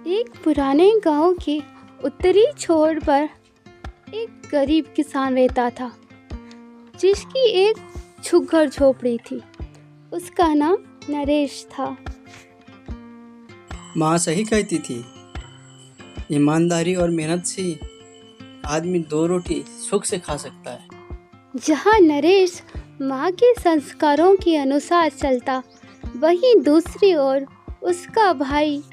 एक पुराने गांव के उत्तरी छोर पर एक गरीब किसान रहता था, जिसकी एक छुग्गर झोपड़ी थी। उसका नाम नरेश था। माँ सही कहती थी, ईमानदारी और मेहनत से आदमी 2 रोटी सुख से खा सकता है। जहाँ नरेश माँ के संस्कारों के अनुसार चलता, वहीं दूसरी ओर उसका भाई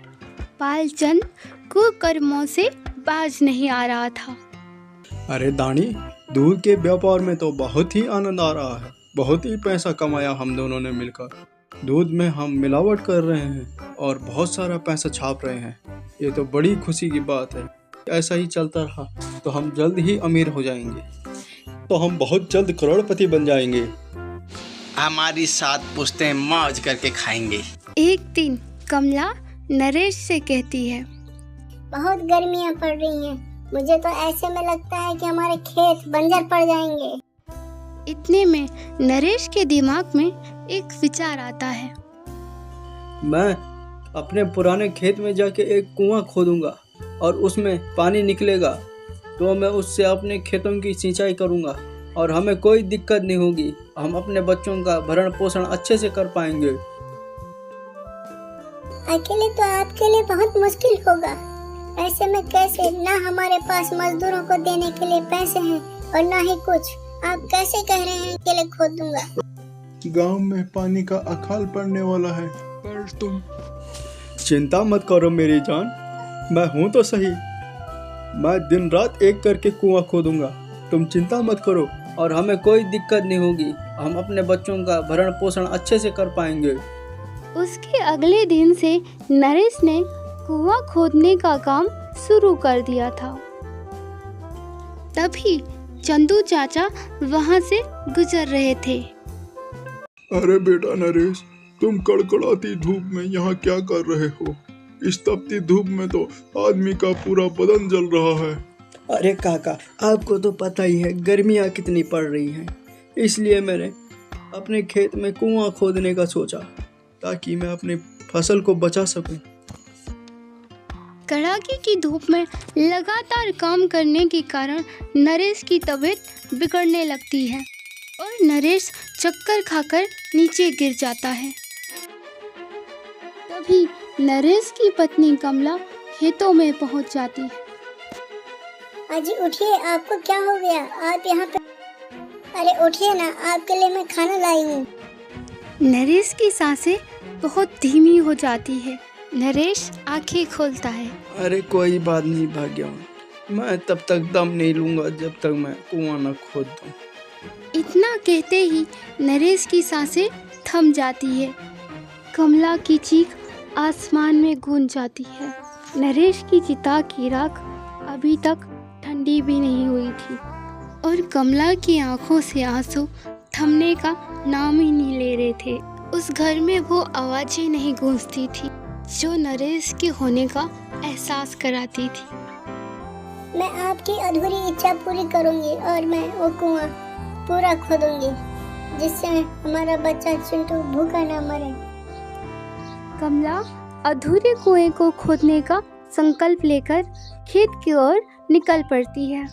पालचंद कुकर्मों से बाज नहीं आ रहा था। अरे दानी, दूध के व्यापार में तो बहुत ही आनंद आ रहा है। बहुत ही पैसा कमाया हम दोनों ने मिलकर। दूध में हम मिलावट कर रहे हैं और बहुत सारा पैसा छाप रहे हैं। ये तो बड़ी खुशी की बात है। ऐसा ही चलता रहा तो हम जल्द ही अमीर हो जाएंगे। तो हम बहुत जल्द करोड़पति बन जाएंगे। हमारी 7 पुश्तें मौज करके खाएंगे। एक दिन कमला नरेश से कहती है, बहुत गर्मियाँ पड़ रही हैं। मुझे तो ऐसे में लगता है कि हमारे खेत बंजर पड़ जाएंगे। इतने में नरेश के दिमाग में एक विचार आता है। मैं अपने पुराने खेत में जाके एक कुआं खोदूंगा और उसमें पानी निकलेगा तो मैं उससे अपने खेतों की सिंचाई करूंगा और हमें कोई दिक्कत नहीं होगी। हम अपने बच्चों का भरण पोषण अच्छे से कर पाएंगे। अकेले तो आपके लिए बहुत मुश्किल होगा। ऐसे में कैसे? ना हमारे पास मजदूरों को देने के लिए पैसे हैं और ना ही कुछ। आप कैसे कह रहे हैं अकेले खोद दूंगा? गांव में पानी का अकाल पड़ने वाला है, पर तुम चिंता मत करो मेरी जान। मैं हूं तो सही। मैं दिन रात एक करके कुआं खोदूंगा। तुम चिंता मत करो और हमें कोई दिक्कत नहीं होगी। हम अपने बच्चों का भरण पोषण अच्छे से कर पाएंगे। उसके अगले दिन से नरेश ने कुआं खोदने का काम शुरू कर दिया था। तभी चंदू चाचा वहां से गुजर रहे थे। अरे बेटा नरेश, तुम कड़कड़ाती धूप में यहाँ क्या कर रहे हो? इस तपती धूप में तो आदमी का पूरा बदन जल रहा है। अरे काका, आपको तो पता ही है गर्मियाँ कितनी पड़ रही हैं। इसलिए मैंने अपने खेत में कुआं खोदने का सोचा ताकि मैं अपनी फसल को बचा सकूं। कड़ाके की धूप में लगातार काम करने के कारण नरेश की तबीयत बिगड़ने लगती है और नरेश चक्कर खाकर नीचे गिर जाता है। तभी नरेश की पत्नी कमला खेतों में पहुंच जाती है। अजी उठिए, आपको क्या हो गया? आप यहाँ पे? अरे उठिए ना, आपके लिए मैं खाना लाई हूँ। नरेश की सांसें बहुत धीमी हो जाती है। नरेश आंखें खोलता है। अरे कोई बात नहीं भाग्यवान, मैं तब तक दम नहीं लूंगा जब तक मैं कुआं न खोद दूं। इतना कहते ही नरेश की सांसें थम जाती है। कमला की चीख आसमान में गूंज जाती है। नरेश की चिता की राख अभी तक ठंडी भी नहीं हुई थी और कमला की आंखों से आंसू थमने का नाम ही नहीं ले रहे थे। उस घर में वो आवाजें नहीं गूंजती थी जो नरेश के होने का एहसास कराती थी। मैं आपकी अधूरी इच्छा पूरी करूंगी और मैं वो कुआं पूरा खोदूंगी, जिससे हमारा बच्चा चिंटू भूखा ना मरे। कमला अधूरे कुएं को खोदने का संकल्प लेकर खेत की ओर निकल पड़ती है।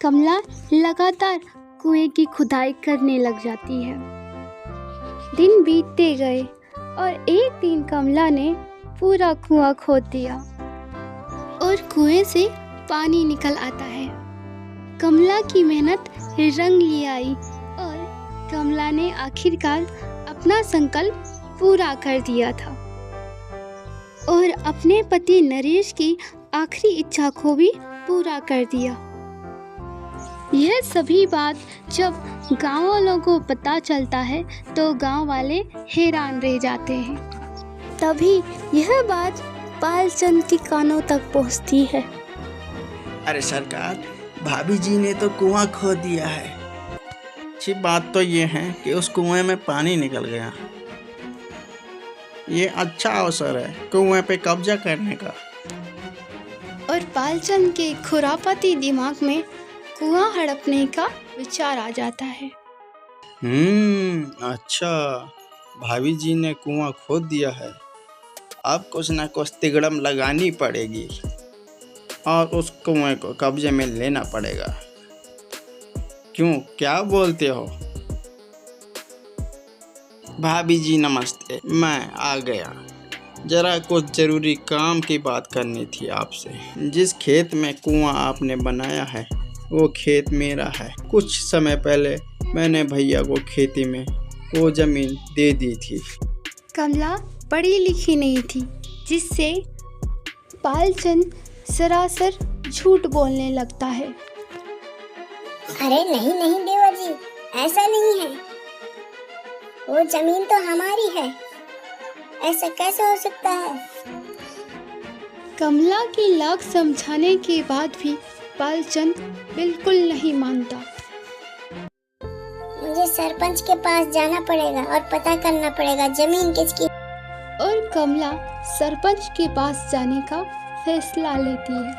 कमला लगातार कुएं की खुदाई करने लग जाती है। दिन बीतते गए और एक दिन कमला ने पूरा कुआं खोद दिया और कुएं से पानी निकल आता है। कमला की मेहनत रंग ले आई और कमला ने आखिरकार अपना संकल्प पूरा कर दिया था और अपने पति नरेश की आखिरी इच्छा को भी पूरा कर दिया। यह सभी बात जब गांव वालों को पता चलता है तो गांव वाले हैरान रह जाते हैं। तभी यह बात पालचंद के कानों तक पहुंचती है। अरे सरकार, भाभी जी ने तो कुआं खोद दिया है। अच्छी बात तो ये है कि उस कुएं में पानी निकल गया। ये अच्छा अवसर है कुएं पे कब्जा करने का। और पालचंद के खुरापाती दिमाग में कुआं हड़पने का विचार आ जाता है। अच्छा, भाभी जी ने कुआं खोद दिया है। अब कुछ ना कुछ तिगड़म लगानी पड़ेगी और उस कुएं को कब्जे में लेना पड़ेगा। क्यों, क्या बोलते हो? भाभी जी नमस्ते, मैं आ गया। जरा कुछ ज़रूरी काम की बात करनी थी आपसे। जिस खेत में कुआं आपने बनाया है वो खेत मेरा है। कुछ समय पहले मैंने भैया को खेती में वो ज़मीन दे दी थी। कमला पढ़ी लिखी नहीं थी, जिससे बालचंद सरासर झूठ बोलने लगता है। अरे नहीं नहीं देवर जी, ऐसा नहीं है। वो जमीन तो हमारी है, ऐसा कैसे हो सकता है? कमला की लाख समझाने के बाद भी बालचंद बिल्कुल नहीं मानता। मुझे सरपंच के पास जाना पड़ेगा और पता करना पड़ेगा जमीन किसकी। और कमला सरपंच के पास जाने का फैसला लेती है।